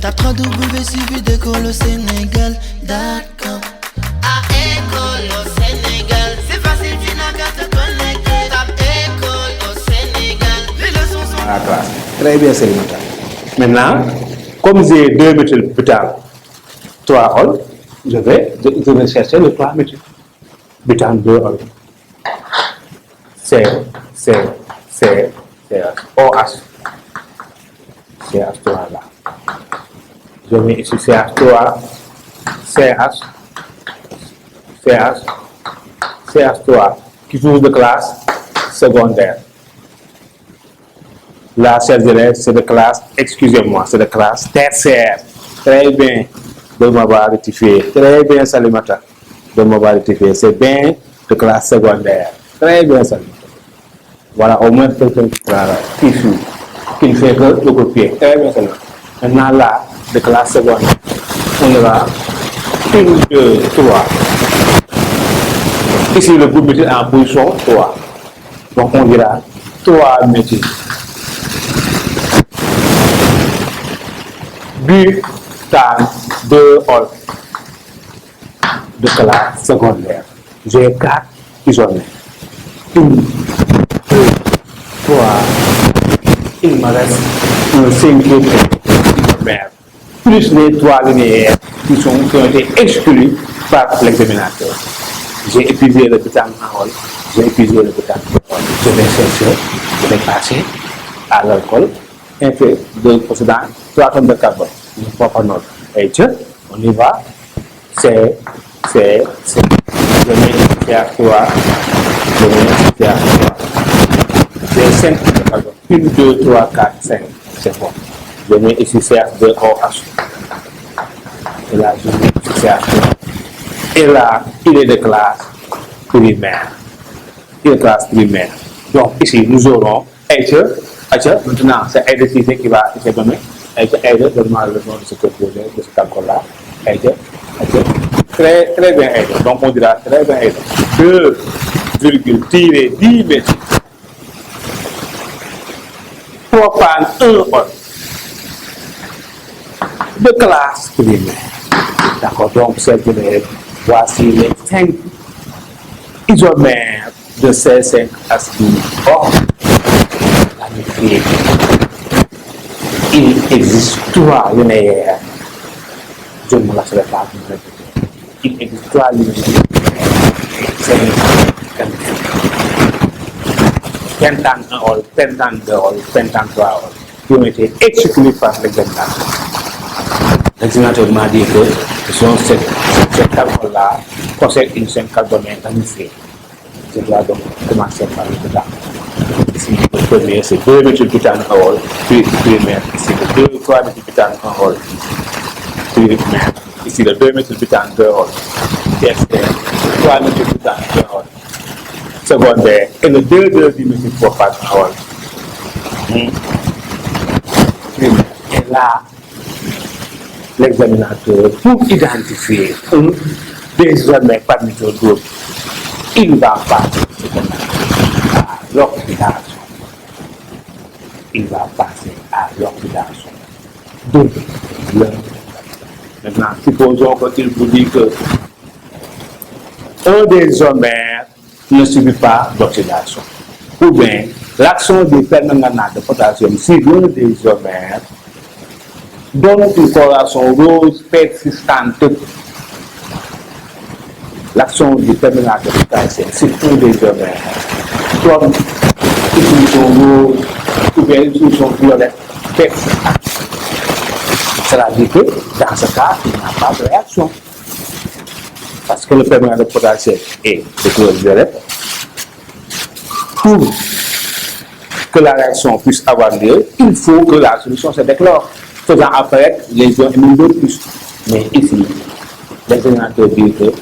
Tape www.suividécole au Sénégal.com. À école au Sénégal, c'est facile, tu n'as qu'à te connecter. Tape école au Sénégal, les leçons sont à la classe. Très bien, Sélimata. Maintenant, comme j'ai 2 méthodes butan, 3 all, je vais chercher le 3 méthodes. Butan 2 all. C'est OH. CH3 là. Je mets ici CH3, CH3, qui joue de classe secondaire. Là, chers élèves, c'est de classe, excusez-moi, c'est de classe tertiaire. Très bien, de m'avoir rectifié. Très bien, Salimata, de m'avoir rectifié. C'est bien de classe secondaire. Très bien, Salimata. Voilà, au moins quelqu'un qui ne fait que le copier. Très bien, Salimata. Maintenant, là, de classe secondaire, on aura 1, 2, 3. Ici, le groupe est en position 3. Donc, on dira 3 métiers. Butan 2 all de classe secondaire. J'ai 4 isolés. 1, 2, 3. Il me reste un 5e isomère. Plus les 3 linéaires qui ont été exclus par l'examinateur. J'ai épuisé le butan en all. J'ai épuisé le butan en all. Je vais chercher, je vais passer à l'alcool. Effet de précédent, 3 tonnes de carbone. Il ne faut pas notre. Et on y va. C'est. Je mets CH3. Je mets CH3. J'ai 5 tonnes de carbone. 1, 2, 3, 4, 5. C'est bon. Je mets ici CH2OH. Et là, je mets ici CH3. Et là, il est de classe primaire. Il est de classe primaire. Donc, ici, nous aurons maintenant, c'est Aide qui va se donner. Aide, donne-moi le nom de ce projet, de ce calcul-là. Aide. Très, très bien Aide. Donc, on dira très bien Aide. 2,10 mètres. Propane 1 all. De classe primaire. D'accord, donc, c'est que voici les 5 isomères de ces 5 acides. Il existe 3 linéaires. Je ne me laisserai pas vous répéter. Il existe 3 linéaires. C'est pentane 1 all, pentane 2 all, pentane 3 all, qui ont été exclus par l'examinateur. L'examinateur m'a dit que cette calcul-là possède une chaîne carbonée magnifiée. Je dois donc commencer par le butan. Ici, le premier, c'est 2 méthylbutan en all, puis primaire. Ici, le 2, 3 méthylbutan en all, primaire. Ici, le 2 méthylbutan 2 all, tertiaire. 3 méthylbutan 2 all, secondaire. Et le 2, 2 dimethylpropane en all. Et là, l'examinateur, pour identifier un des isomères parmi d'autres, il va passer à l'oxydation. Il va passer à l'oxydation. Donc, maintenant, supposons qu'il vous dit que un des isomères ne subit pas d'oxydation. Ou bien, l'action du permanganate de potassium sur l'un des isomères donne une coloration rose persistante. L'action du permanganate de potassium sur un des isomères comme une solution rose ou bien une solution violette persistante. Cela dit que dans ce cas, il n'y a pas de réaction. Parce que le permanganate de potassium est de couleur violette. Pour que la réaction puisse avoir lieu, il faut que la solution se déclare, faisant apparaître les ions de plus. Mais ici, l'examinateur dit que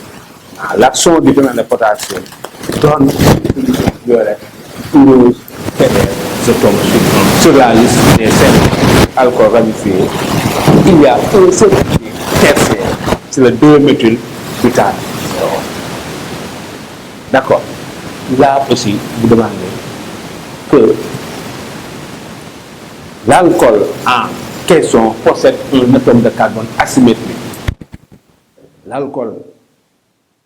l'action du permanganate de potassium donne une solution violette, rose, verte. Je tombe sur la liste des 5 alcools ramifiés. Il y a un seul tertiaire, c'est le 2-méthylbutane. D'accord. Là aussi, vous demandez que l'alcool en question possède un atome de carbone asymétrique. L'alcool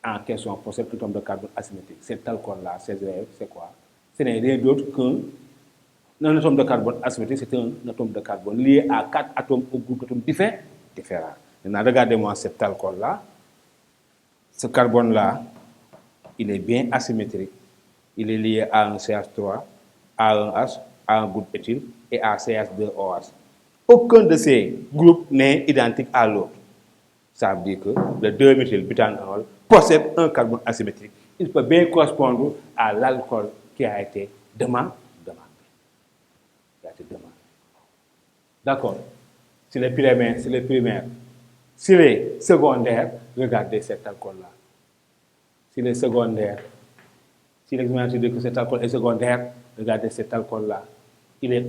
en question possède un atome de carbone asymétrique. Cet alcool-là, c'est quoi? Ce n'est rien d'autre qu'un atome de carbone asymétrique, c'est un atome de carbone lié à 4 atomes ou groupes d'atomes différents. Maintenant, regardez-moi cet alcool-là. Ce carbone-là, il est bien asymétrique. Il est lié à un CH3, à un H, à un groupe éthyle et à CH2OH. Aucun de ces groupes n'est identique à l'autre. Ça veut dire que le 2-méthylbutanol possède un carbone asymétrique. Il peut bien correspondre à l'alcool qui a été demandé. D'accord. Si les primaires, si les secondaires, regardez cet alcool-là. Si les secondaires, si l'examen dit que cet alcool est secondaire, regardez cet alcool-là. Il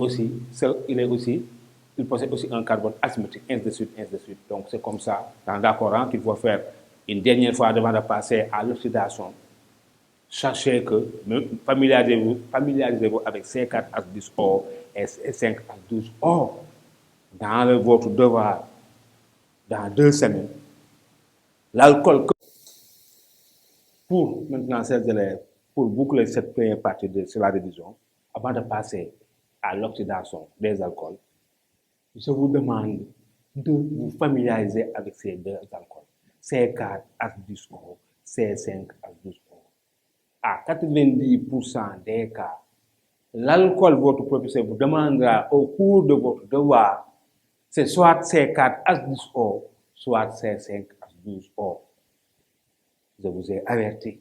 possède aussi un carbone asymétrique, ainsi de suite. Donc c'est comme ça, dans l'accord, qu'il faut faire une dernière fois avant de passer à l'oxydation. Sachez que, familiarisez-vous avec C4H10O et C5H12O. Dans votre devoir, dans 2 semaines, l'alcool. Pour maintenant ces élèves, pour boucler cette première partie de la révision, avant de passer à l'oxydation des alcools, je vous demande de vous familiariser avec ces 2 alcools, C4H10O, C5H12O. À 90% des cas, l'alcool votre professeur vous demandera au cours de votre devoir, c'est soit C4H10O, soit C5H12O. Je vous ai averti.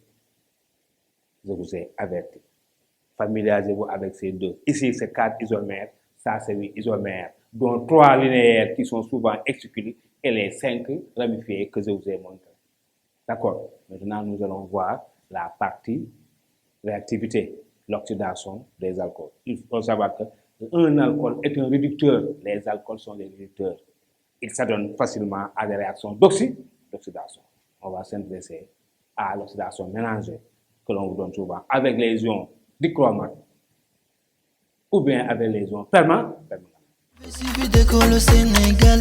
Familiarisez-vous avec ces 2. Ici, c'est 4 isomères. Ça, c'est 8 isomères, dont 3 linéaires qui sont souvent exclues et les 5 ramifiés que je vous ai montrés. D'accord? Maintenant, nous allons voir la partie réactivité, l'oxydation des alcools. Il faut savoir qu'un alcool est un réducteur. Les alcools sont des réducteurs. Ils s'adonnent facilement à des réactions d'oxydation. On va s'intéresser à l'oxydation mélangée que l'on vous donne souvent avec les ions dichromate ou bien avec les ions permanents. Il suffit de coller au Sénégal.